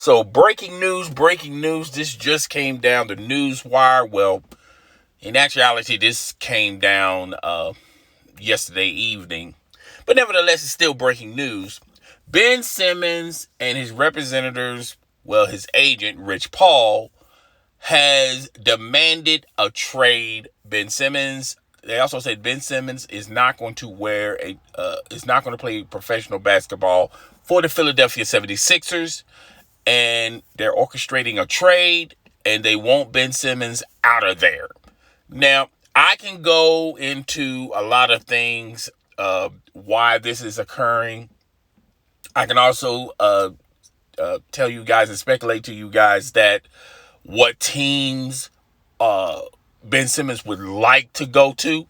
So breaking news. This just came down the news wire. Well, in actuality, this came down yesterday evening. But nevertheless, it's still breaking news. Ben Simmons and his representatives, well, his agent, Rich Paul, has demanded a trade. They also said Ben Simmons is not going to is not going to play professional basketball for the Philadelphia 76ers. And they're orchestrating a trade, and they want Ben Simmons out of there. Now, I can go into a lot of things why this is occurring. I can also tell you guys and speculate to you guys that what teams Ben Simmons would like to go to.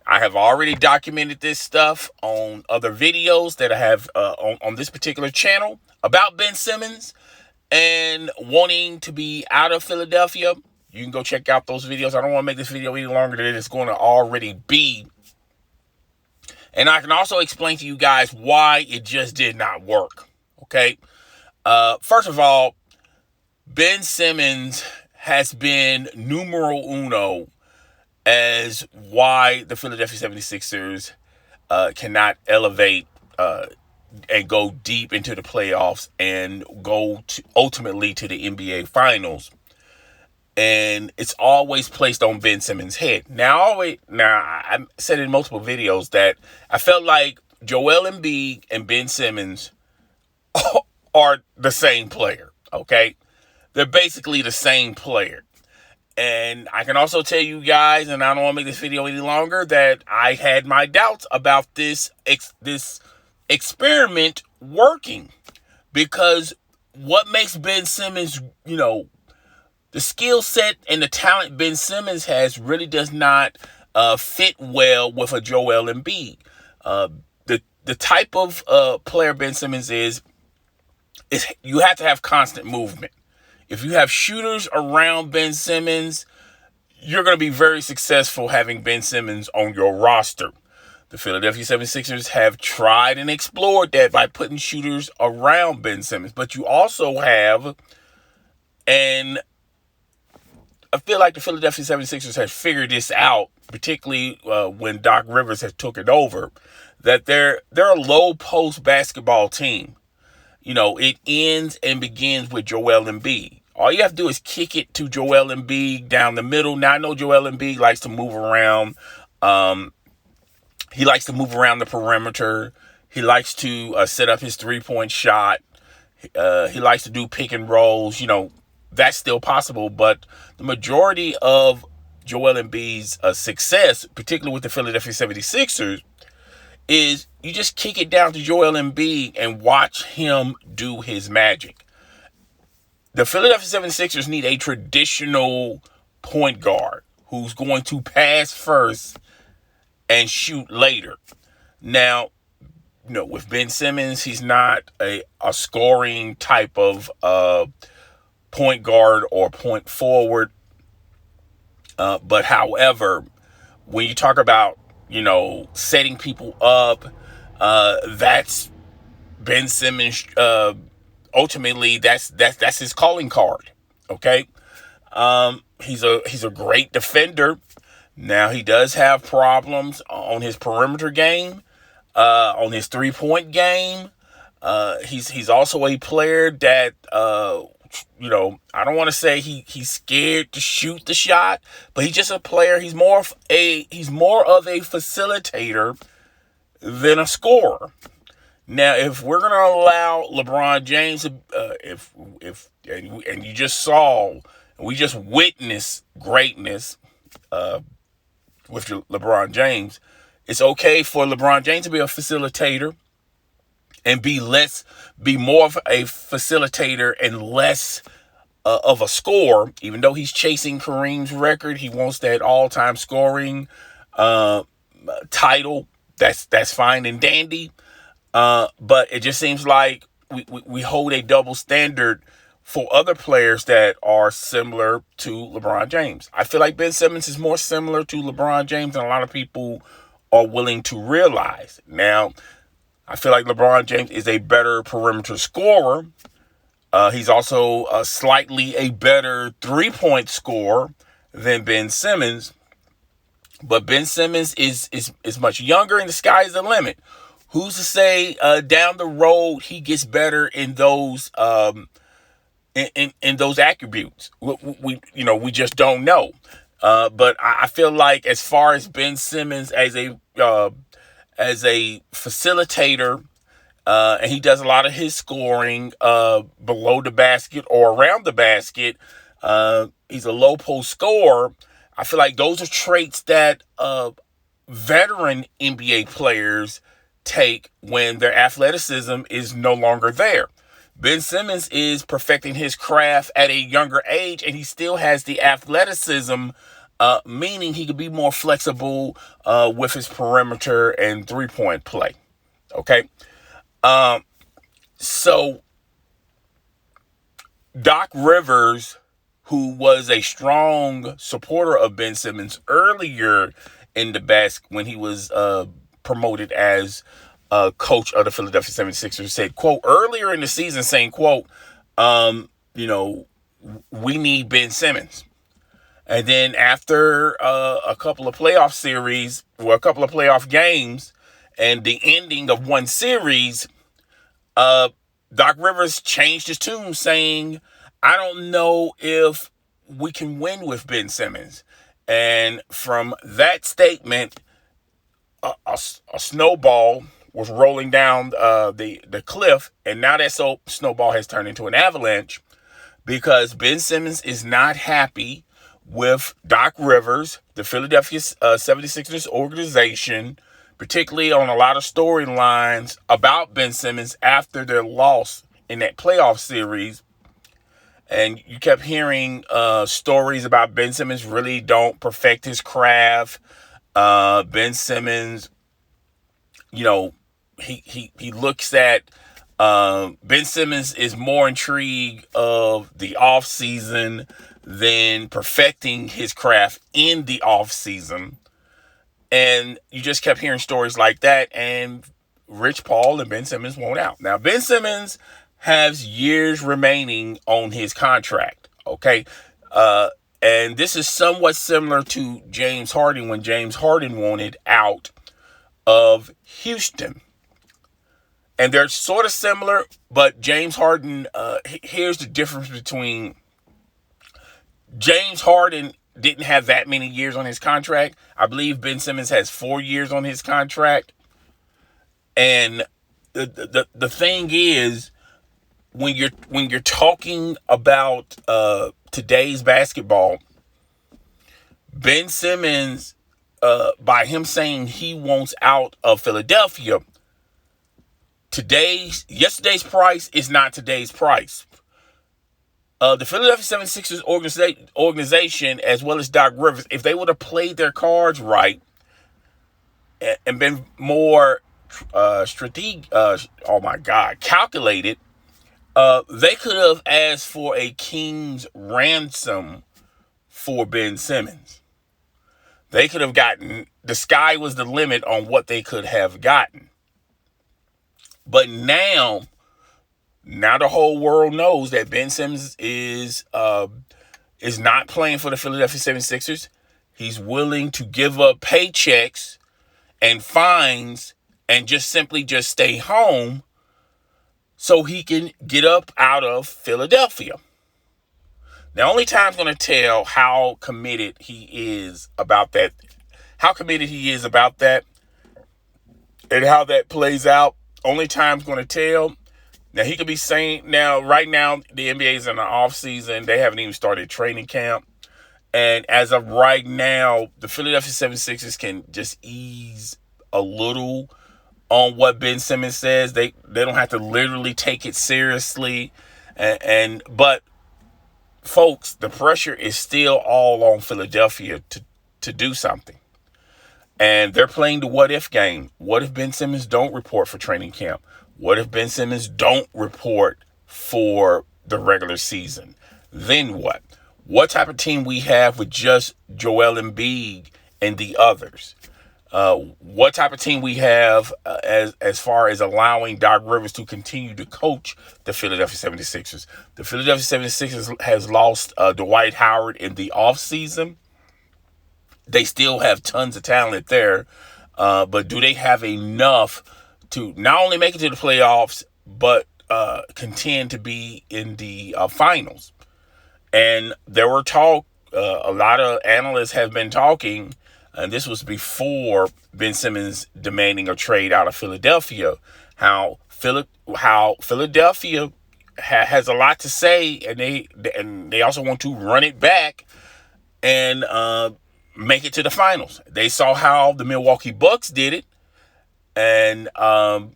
I have already documented this stuff on other videos that I have on this particular channel about Ben Simmons and wanting to be out of Philadelphia. You can go check out those videos. I don't want to make this video any longer than it's going to already be. And I can also explain to you guys why it just did not work. Okay? First of all, Ben Simmons has been numero uno as why the Philadelphia 76ers cannot elevate and go deep into the playoffs and go ultimately to the NBA Finals. And it's always placed on Ben Simmons' head. Now, I said in multiple videos that I felt like Joel Embiid and Ben Simmons are the same player, okay? They're basically the same player. And I can also tell you guys, and I don't want to make this video any longer, that I had my doubts about this experiment working, because what makes Ben Simmons, the skill set and the talent Ben Simmons has really does not fit well with a Joel Embiid. The type of player Ben Simmons is you have to have constant movement. If you have shooters around Ben Simmons, you're going to be very successful having Ben Simmons on your roster. The Philadelphia 76ers have tried and explored that by putting shooters around Ben Simmons. But you also have, and I feel like the Philadelphia 76ers have figured this out, particularly when Doc Rivers has took it over, that they're a low post basketball team. It ends and begins with Joel Embiid. All you have to do is kick it to Joel Embiid down the middle. Now, I know Joel Embiid likes to move around. He likes to move around the perimeter. He likes to set up his three-point shot. He likes to do pick and rolls. That's still possible. But the majority of Joel Embiid's success, particularly with the Philadelphia 76ers, is you just kick it down to Joel Embiid and watch him do his magic. The Philadelphia 76ers need a traditional point guard who's going to pass first and shoot later. Now, with Ben Simmons, he's not a scoring type of point guard or point forward. But however, when you talk about, setting people up, that's Ben Simmons. Ultimately, that's his calling card. Okay. He's a great defender. Now, he does have problems on his perimeter game, on his three-point game. He's also a player that, I don't want to say he's scared to shoot the shot, but he's just a player. He's more of a facilitator than a scorer. Now, if we're going to allow LeBron James, and you just saw, we just witnessed greatness, with LeBron James, it's okay for LeBron James to be a facilitator and be more of a facilitator and less of a scorer. Even though he's chasing Kareem's record, he wants that all-time scoring title. That's fine and dandy. But it just seems like we hold a double standard for other players that are similar to LeBron James. I feel like Ben Simmons is more similar to LeBron James than a lot of people are willing to realize. Now, I feel like LeBron James is a better perimeter scorer, He's also slightly a better three-point scorer than Ben Simmons. But Ben Simmons is much younger, and the sky's the limit. Who's to say down the road he gets better in those in those attributes? We just don't know. But I feel like as far as Ben Simmons as a facilitator, and he does a lot of his scoring below the basket or around the basket. He's a low post scorer. I feel like those are traits that veteran NBA players take when their athleticism is no longer there. Ben Simmons is perfecting his craft at a younger age, and he still has the athleticism, meaning he could be more flexible with his perimeter and three-point play. Okay? So Doc Rivers, who was a strong supporter of Ben Simmons earlier in the when he was promoted as coach of the Philadelphia 76ers, said, quote, earlier in the season saying, quote, we need Ben Simmons. And then after a couple of playoff series, or a couple of playoff games, and the ending of one series, Doc Rivers changed his tune, saying, I don't know if we can win with Ben Simmons. And from that statement, a snowball was rolling down the cliff, and now that snowball has turned into an avalanche because Ben Simmons is not happy with Doc Rivers, the Philadelphia 76ers organization, particularly on a lot of storylines about Ben Simmons after their loss in that playoff series. And you kept hearing stories about Ben Simmons really don't perfect his craft. Ben Simmons, he looks at Ben Simmons is more intrigued of the offseason than perfecting his craft in the offseason. And you just kept hearing stories like that, and Rich Paul and Ben Simmons won't out. Now, Ben Simmons has years remaining on his contract, okay? And this is somewhat similar to James Harden when James Harden wanted out of Houston. And they're sort of similar, but James Harden, here's the difference between James Harden didn't have that many years on his contract. I believe Ben Simmons has 4 years on his contract. And the thing is, when you're talking about today's basketball, Ben Simmons, by him saying he wants out of Philadelphia, yesterday's price is not today's price. The Philadelphia 76ers organization, as well as Doc Rivers, if they would have played their cards right and been more calculated, they could have asked for a king's ransom for Ben Simmons. They could have gotten, the sky was the limit on what they could have gotten. But now the whole world knows that Ben Simmons is not playing for the Philadelphia 76ers. He's willing to give up paychecks and fines and just simply stay home so he can get up out of Philadelphia. Now, only time's going to tell how committed he is about that. And how that plays out. Only time's going to tell. Now, he could be saying, right now, the NBA is in the off season. They haven't even started training camp. And as of right now, the Philadelphia 76ers can just ease a little on what Ben Simmons says. They don't have to literally take it seriously. But folks, the pressure is still all on Philadelphia to do something. And they're playing the what if game. What if Ben Simmons don't report for training camp? What if Ben Simmons don't report for the regular season? Then what? What type of team we have with just Joel Embiid and the others? what type of team we have as far as allowing Doc Rivers to continue to coach the Philadelphia 76ers. The Philadelphia 76ers has lost Dwight Howard in the offseason. They still have tons of talent there, but do they have enough to not only make it to the playoffs, but contend to be in the finals? And there were talk, a lot of analysts have been talking, and this was before Ben Simmons demanding a trade out of Philadelphia, how Philadelphia has a lot to say, and they also want to run it back and make it to the finals. They saw how the Milwaukee Bucks did it, and the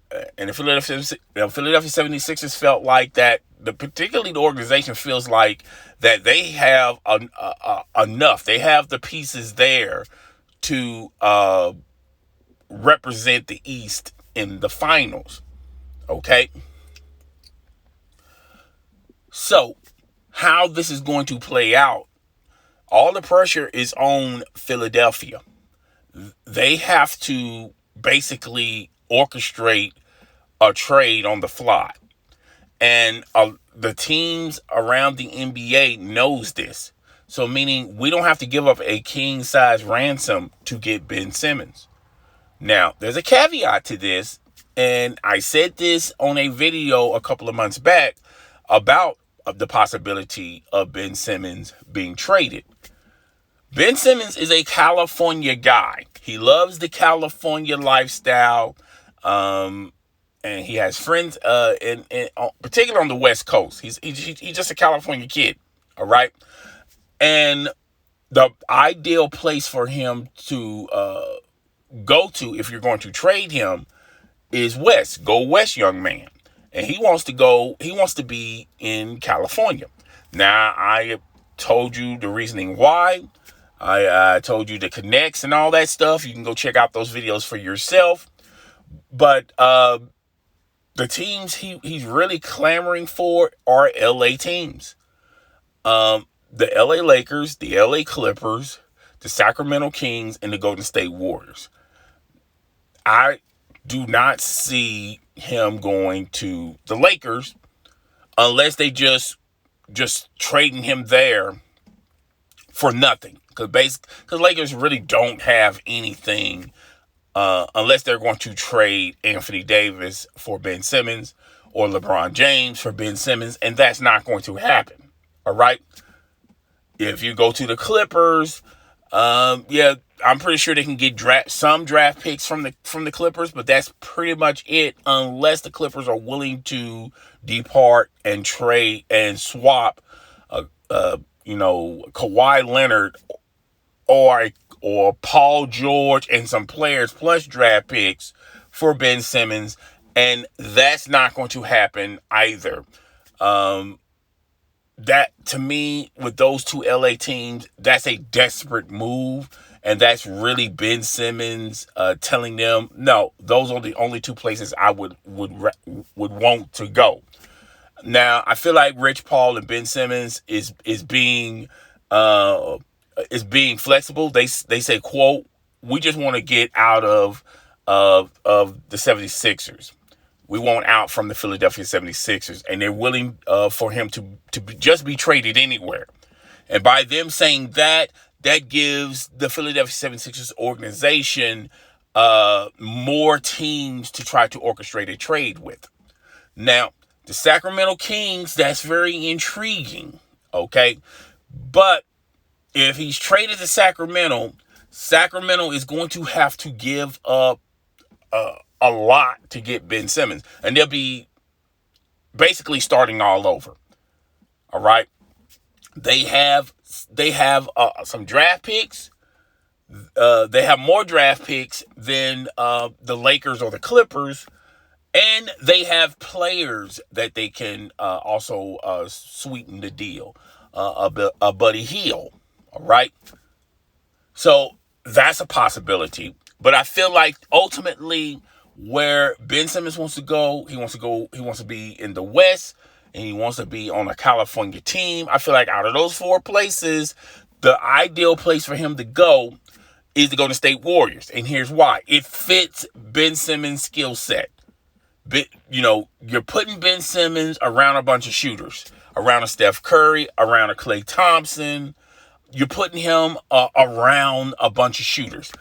Philadelphia 76ers felt like that. Particularly the organization feels like that they have enough. They have the pieces there to represent the East in the finals. Okay? So, how this is going to play out, all the pressure is on Philadelphia. They have to basically orchestrate a trade on the fly. And the teams around the NBA knows this. So meaning we don't have to give up a king-size ransom to get Ben Simmons. Now, there's a caveat to this, and I said this on a video a couple of months back about the possibility of Ben Simmons being traded. Ben Simmons is a California guy. He loves the California lifestyle, and he has friends, in particularly on the West Coast. He's just a California kid, all right? And the ideal place for him to go to if you're going to trade him is West. Go West, young man. And he wants to be in California. Now, I told you the reasoning why. I told you the connects and all that stuff. You can go check out those videos for yourself. But the teams he's really clamoring for are LA teams. The LA Lakers, the LA Clippers, the Sacramento Kings, and the Golden State Warriors. I do not see him going to the Lakers unless they just trading him there for nothing. Because Lakers really don't have anything unless they're going to trade Anthony Davis for Ben Simmons or LeBron James for Ben Simmons, and that's not going to happen. All right? If you go to the Clippers, I'm pretty sure they can get some draft picks from the Clippers, but that's pretty much it unless the Clippers are willing to depart and trade and swap Kawhi Leonard or Paul George and some players plus draft picks for Ben Simmons, and that's not going to happen either. That, to me, with those two LA teams, that's a desperate move, and that's really Ben Simmons telling them, no, those are the only two places I would want to go. Now, I feel like Rich Paul and Ben Simmons is being flexible. They say, quote, we just want to get out of the 76ers. We want out from the Philadelphia 76ers, and they're willing for him to just be traded anywhere. And by them saying that gives the Philadelphia 76ers organization more teams to try to orchestrate a trade with. Now, the Sacramento Kings, that's very intriguing, okay? But if he's traded to Sacramento is going to have to give up a lot to get Ben Simmons. And they'll be basically starting all over. All right? They have some draft picks. They have more draft picks than the Lakers or the Clippers. And they have players that they can also sweeten the deal. A Buddy Hield. All right? So that's a possibility. But I feel like ultimately where Ben Simmons wants to go, he wants to be in the West, and he wants to be on a California team. I feel like out of those four places, the ideal place for him to go is the Golden State Warriors. And here's why. It fits Ben Simmons' skill set. You're putting Ben Simmons around a bunch of shooters, around a Steph Curry, around a Klay Thompson. You're putting him around a bunch of shooters.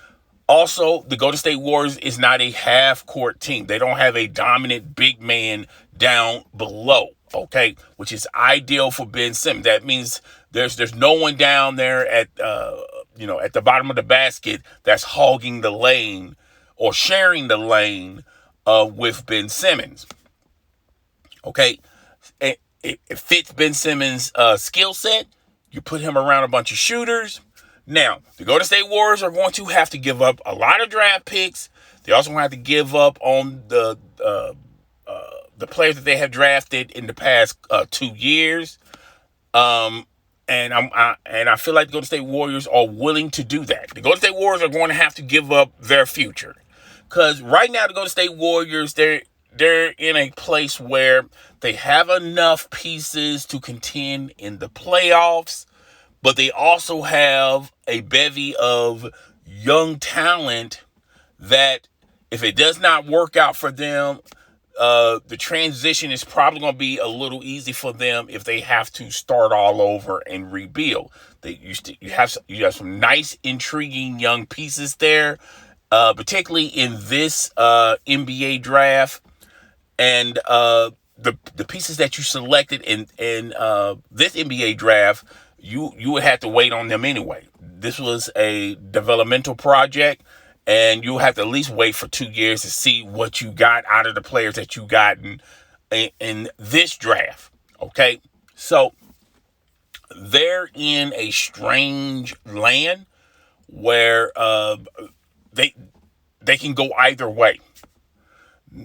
Also, the Golden State Warriors is not a half-court team. They don't have a dominant big man down below, okay, which is ideal for Ben Simmons. That means there's no one down there at the bottom of the basket that's hogging the lane or sharing the lane with Ben Simmons. Okay, it fits Ben Simmons' skill set. You put him around a bunch of shooters. Now, the Golden State Warriors are going to have to give up a lot of draft picks. They also have to give up on the players that they have drafted in the past 2 years. And I feel like the Golden State Warriors are willing to do that. The Golden State Warriors are going to have to give up their future. Because right now, the Golden State Warriors, they're in a place where they have enough pieces to contend in the playoffs, but they also have a bevy of young talent that if it does not work out for them, the transition is probably going to be a little easy for them if they have to start all over and rebuild. You have some nice, intriguing young pieces there, particularly in this NBA draft, and the pieces that you selected in this NBA draft. You would have to wait on them anyway. This was a developmental project, and you'll have to at least wait for 2 years to see what you got out of the players that you got in this draft. Okay, so they're in a strange land where they can go either way.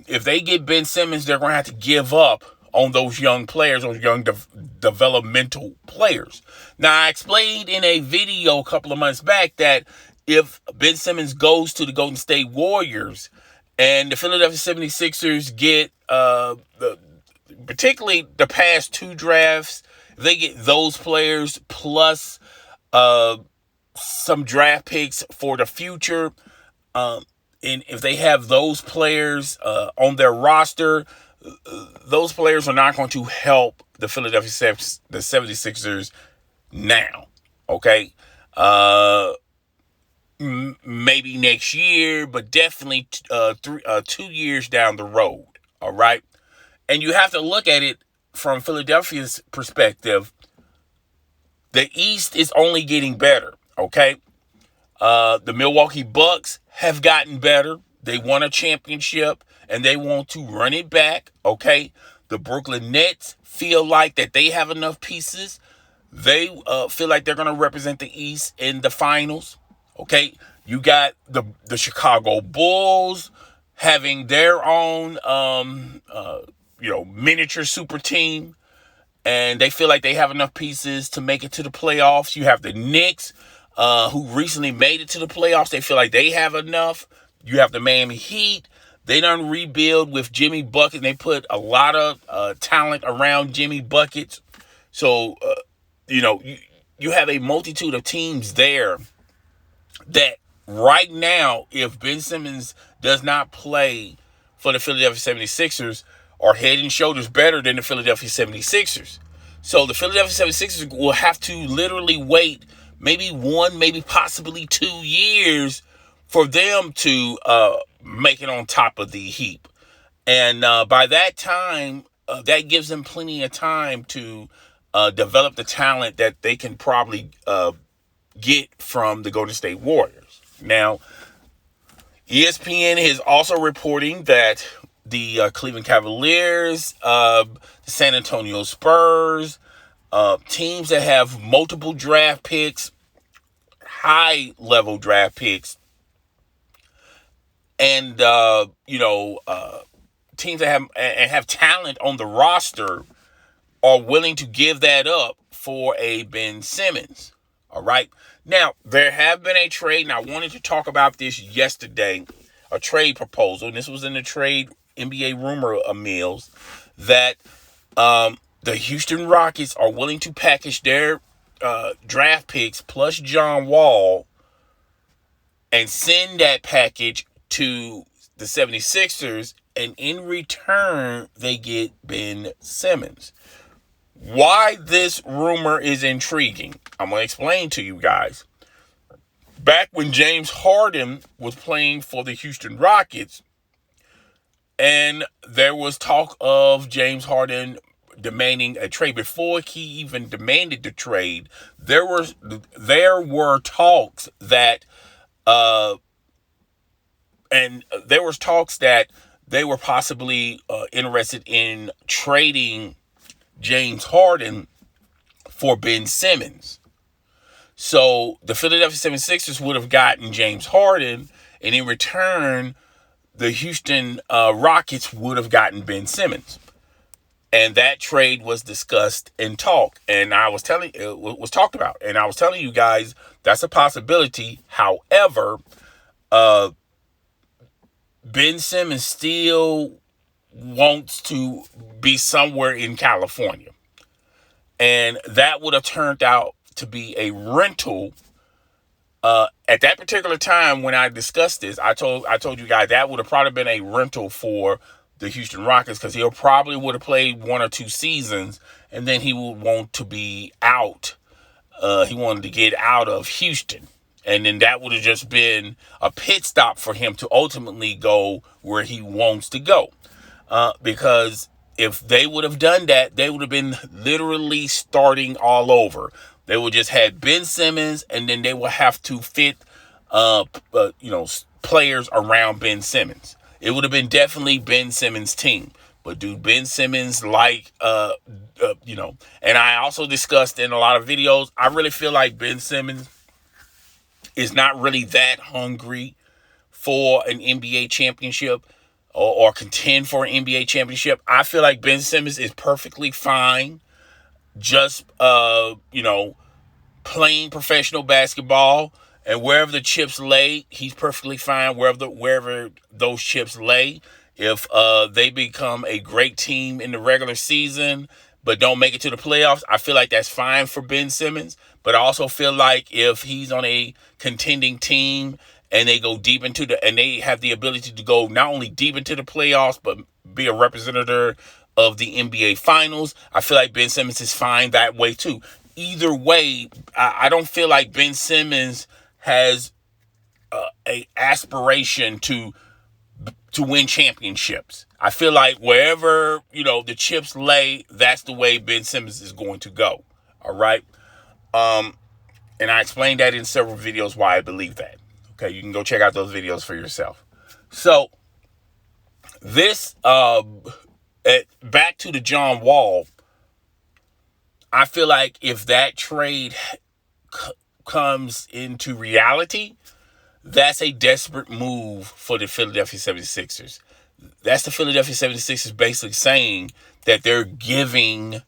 If they get Ben Simmons, they're going to have to give up on those young players, those young developmental players. Now, I explained in a video a couple of months back that if Ben Simmons goes to the Golden State Warriors and the Philadelphia 76ers get, particularly the past 2 drafts, they get those players plus some draft picks for the future, and if they have those players on their roster, those players are not going to help the Philadelphia 76ers now, okay? Maybe next year, but definitely 2 years down the road, all right? And you have to look at it from Philadelphia's perspective. The East is only getting better, okay? The Milwaukee Bucks have gotten better. They won a championship, and they want to run it back, okay? The Brooklyn Nets feel like that they have enough pieces. They feel like they're going to represent the East in the finals, okay? You got the Chicago Bulls having their own, miniature super team, and they feel like they have enough pieces to make it to the playoffs. You have the Knicks, who recently made it to the playoffs. They feel like they have enough. You have the Miami Heat. They done rebuild with Jimmy Bucket. They put a lot of talent around Jimmy Buckets. So, you have a multitude of teams there that right now, if Ben Simmons does not play for the Philadelphia 76ers, are head and shoulders better than the Philadelphia 76ers. So the Philadelphia 76ers will have to literally wait maybe 1, maybe possibly 2 years for them to make it on top of the heap. And by that time, that gives them plenty of time to develop the talent that they can probably get from the Golden State Warriors. Now, ESPN is also reporting that the Cleveland Cavaliers, the San Antonio Spurs, teams that have multiple draft picks, high-level draft picks, and teams that have talent on the roster are willing to give that up for a Ben Simmons. All right. Now, there have been a trade, and I wanted to talk about this yesterday, a trade proposal, and this was in the trade NBA rumor mills, that the Houston Rockets are willing to package their draft picks plus John Wall and send that package to the 76ers, and in return, they get Ben Simmons. Why this rumor is intriguing, I'm going to explain to you guys. Back when James Harden was playing for the Houston Rockets, and there was talk of James Harden demanding a trade. Before he even demanded the trade, there were talks that they were possibly interested in trading James Harden for Ben Simmons. So the Philadelphia 76ers would have gotten James Harden, and in return, the Houston Rockets would have gotten Ben Simmons. And that trade was discussed and talked. And it was talked about. And I was telling you guys that's a possibility. However, Ben Simmons still wants to be somewhere in California. And that would have turned out to be a rental. At that particular time when I discussed this, I told you guys that would have probably been a rental for the Houston Rockets, because he probably would have played 1 or 2 seasons, and then he would want to be out. He wanted to get out of Houston. And then that would have just been a pit stop for him to ultimately go where he wants to go. Because if they would have done that, they would have been literally starting all over. They would just had Ben Simmons, and then they would have to fit, players around Ben Simmons. It would have been definitely Ben Simmons' team. But dude, Ben Simmons, and I also discussed in a lot of videos, I really feel like Ben Simmons is not really that hungry for an NBA championship or contend for an NBA championship. I feel like Ben Simmons is perfectly fine just, playing professional basketball, and wherever the chips lay, he's perfectly fine wherever those chips lay. If they become a great team in the regular season but don't make it to the playoffs, I feel like that's fine for Ben Simmons. But I also feel like if he's on a contending team and they go deep and they have the ability to go not only deep into the playoffs but be a representative of the NBA Finals, I feel like Ben Simmons is fine that way too. Either way, I don't feel like Ben Simmons has a aspiration to win championships. I feel like wherever, the chips lay, that's the way Ben Simmons is going to go. All right. And I explained that in several videos why I believe that. Okay. You can go check out those videos for yourself. So this, back to the John Wall, I feel like if that trade comes into reality, that's a desperate move for the Philadelphia 76ers. That's the Philadelphia 76ers basically saying that they're giving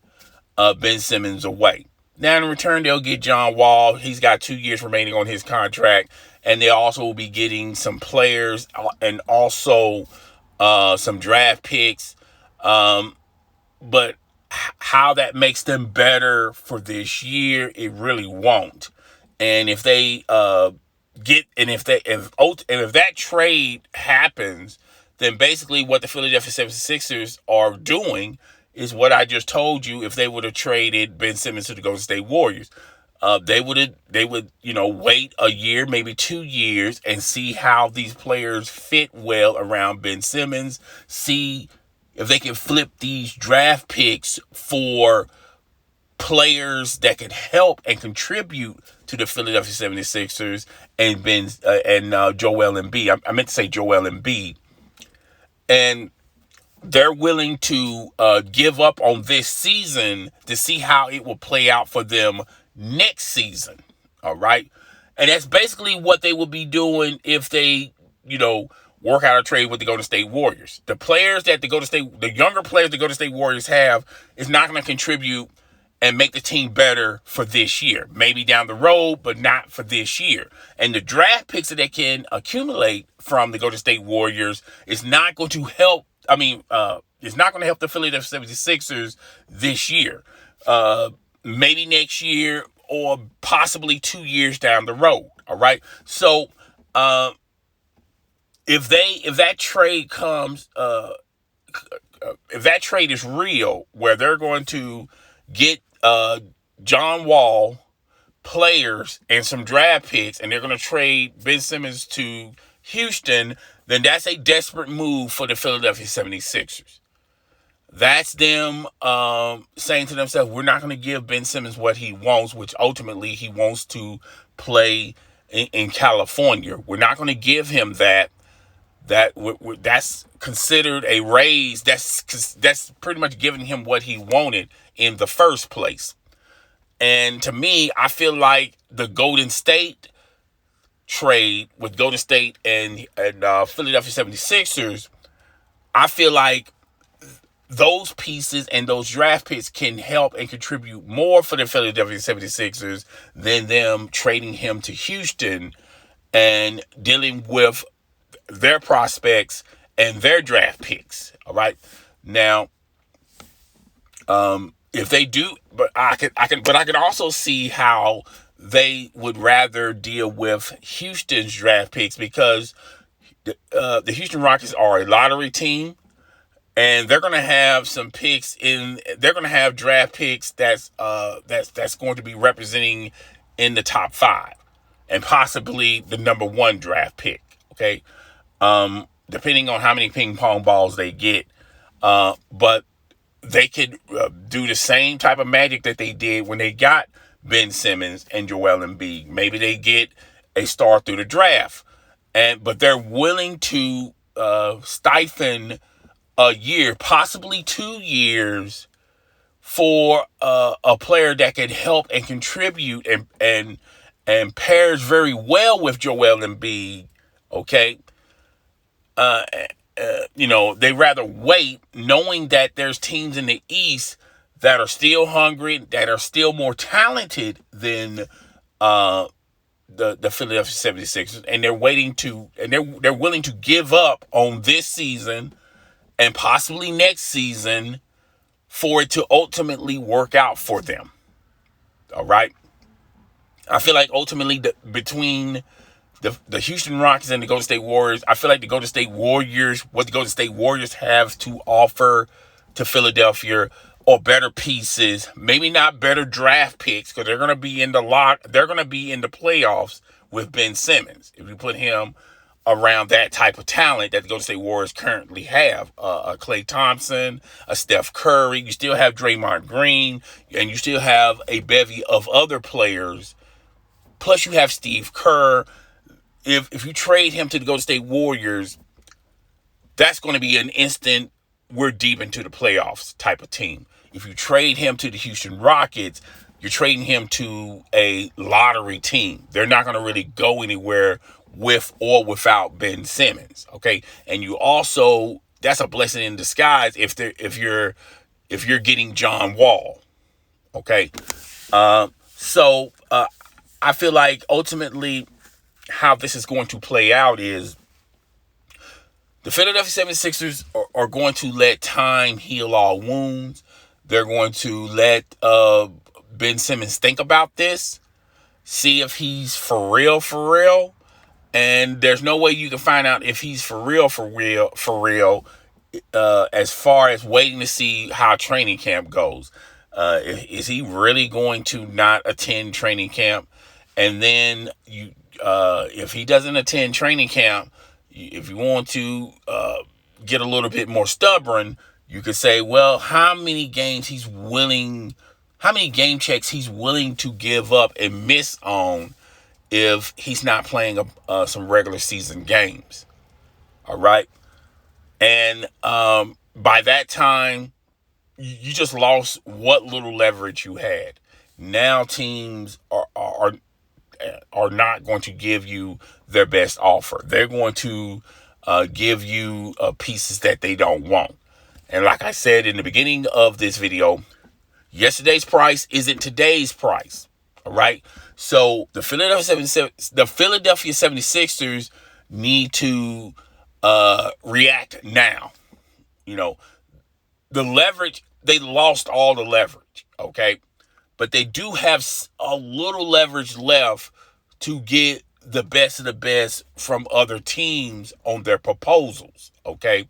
Ben Simmons away. Now, in return, they'll get John Wall. He's got 2 years remaining on his contract. And they also will be getting some players and also some draft picks. But how that makes them better for this year, it really won't. And if they if that trade happens, then basically what the Philadelphia 76ers are doing is what I just told you. If they would have traded Ben Simmons to the Golden State Warriors, they would wait a year, maybe 2 years, and see how these players fit well around Ben Simmons. See if they can flip these draft picks for players that can help and contribute to the Philadelphia 76ers and Joel Embiid. I meant to say Joel Embiid. And they're willing to give up on this season to see how it will play out for them next season. All right. And that's basically what they will be doing if they, work out a trade with the Golden State Warriors. The players that the younger players the Golden State Warriors have is not going to contribute and make the team better for this year. Maybe down the road, but not for this year. And the draft picks that they can accumulate from the Golden State Warriors is not going to help. It's not going to help the Philadelphia 76ers this year. Maybe next year or possibly 2 years down the road. All right. So Uh, if that trade comes, if that trade is real, where they're going to get John Wall, players, and some draft picks, and they're going to trade Ben Simmons to Houston, then that's a desperate move for the Philadelphia 76ers. That's them saying to themselves, we're not going to give Ben Simmons what he wants, which ultimately he wants to play in California. We're not going to give him that. That's considered a raise. That's pretty much giving him what he wanted in the first place. And to me, I feel like the Golden State trade with Golden State and Philadelphia 76ers, I feel like those pieces and those draft picks can help and contribute more for the Philadelphia 76ers than them trading him to Houston and dealing with their prospects and their draft picks. All right. Now, if they do, but I can also see how they would rather deal with Houston's draft picks, because the Houston Rockets are a lottery team. And they're going to have some picks they're going to have draft picks that's going to be representing in the top 5 and possibly the number 1 draft pick. Okay. Depending on how many ping pong balls they get. But they could do the same type of magic that they did when they got Ben Simmons and Joel Embiid. Maybe they get a star through the draft, but they're willing to stifle a year, possibly 2 years, for a player that could help and contribute and pairs very well with Joel Embiid. Okay, they rather wait, knowing that there's teams in the East that are still hungry, that are still more talented than the Philadelphia 76ers, and they're willing to give up on this season and possibly next season for it to ultimately work out for them. All right. I feel like ultimately between the Houston Rockets and the Golden State Warriors, I feel like what the Golden State Warriors have to offer to Philadelphia are better pieces, maybe not better draft picks, because they're going to be in the playoffs with Ben Simmons. If you put him around that type of talent that the Golden State Warriors currently have, a Klay Thompson, a Steph Curry, you still have Draymond Green, and you still have a bevy of other players. Plus you have Steve Kerr. If you trade him to the Golden State Warriors, that's going to be an instant, we're deep into the playoffs type of team. If you trade him to the Houston Rockets, you're trading him to a lottery team. They're not going to really go anywhere with or without Ben Simmons. Okay. And you also, that's a blessing in disguise if you're getting John Wall. Okay. So I feel like ultimately how this is going to play out is the Philadelphia 76ers are going to let time heal all wounds. They're going to let Ben Simmons think about this, see if he's for real. And there's no way you can find out if he's for real, as far as waiting to see how training camp goes. Is he really going to not attend training camp? And then if he doesn't attend training camp, if you want to get a little bit more stubborn, you could say, well, how many game checks he's willing to give up and miss on if he's not playing some regular season games. All right. And by that time, you just lost what little leverage you had. Now teams are not going to give you their best offer. They're going to give you pieces that they don't want. And like I said in the beginning of this video, yesterday's price isn't today's price. All right. So the Philadelphia 76ers need to react now. The leverage, they lost all the leverage. Okay. But they do have a little leverage left to get the best of the best from other teams on their proposals. Okay,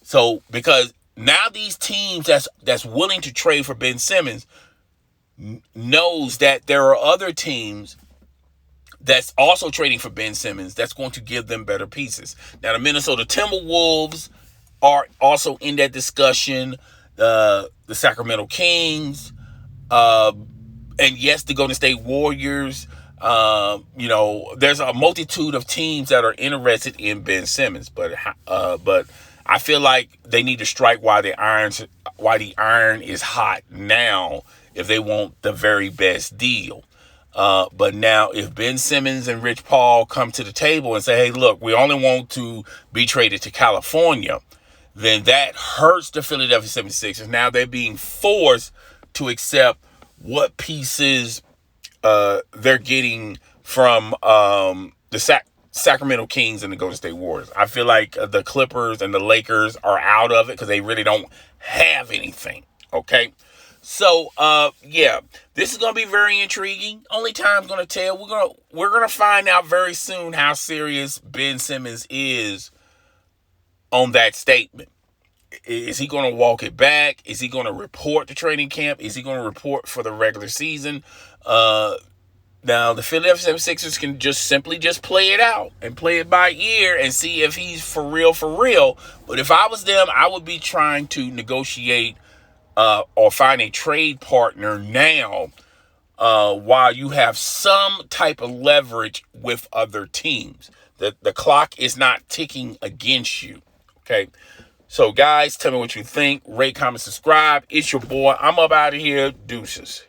so because now these teams that's willing to trade for Ben Simmons knows that there are other teams that's also trading for Ben Simmons that's going to give them better pieces. Now, the Minnesota Timberwolves are also in that discussion. The Sacramento Kings, and yes, the Golden State Warriors. There's a multitude of teams that are interested in Ben Simmons, but I feel like they need to strike while the iron is hot now if they want the very best deal. But now if Ben Simmons and Rich Paul come to the table and say, hey, look, we only want to be traded to California, then that hurts the Philadelphia 76ers. Now they're being forced to accept what pieces they're getting from the Sacramento Kings and the Golden State Warriors. I feel like the Clippers and the Lakers are out of it because they really don't have anything. Okay. So, this is going to be very intriguing. Only time's going to tell. We're going to find out very soon how serious Ben Simmons is on that statement. Is he going to walk it back? Is he going to report to training camp? Is he going to report for the regular season? Now, the Philadelphia 76ers can just simply play it out and play it by ear and see if he's for real. But if I was them, I would be trying to negotiate or find a trade partner now while you have some type of leverage with other teams. The clock is not ticking against you. Okay. So, guys, tell me what you think. Rate, comment, subscribe. It's your boy. I'm up out of here. Deuces.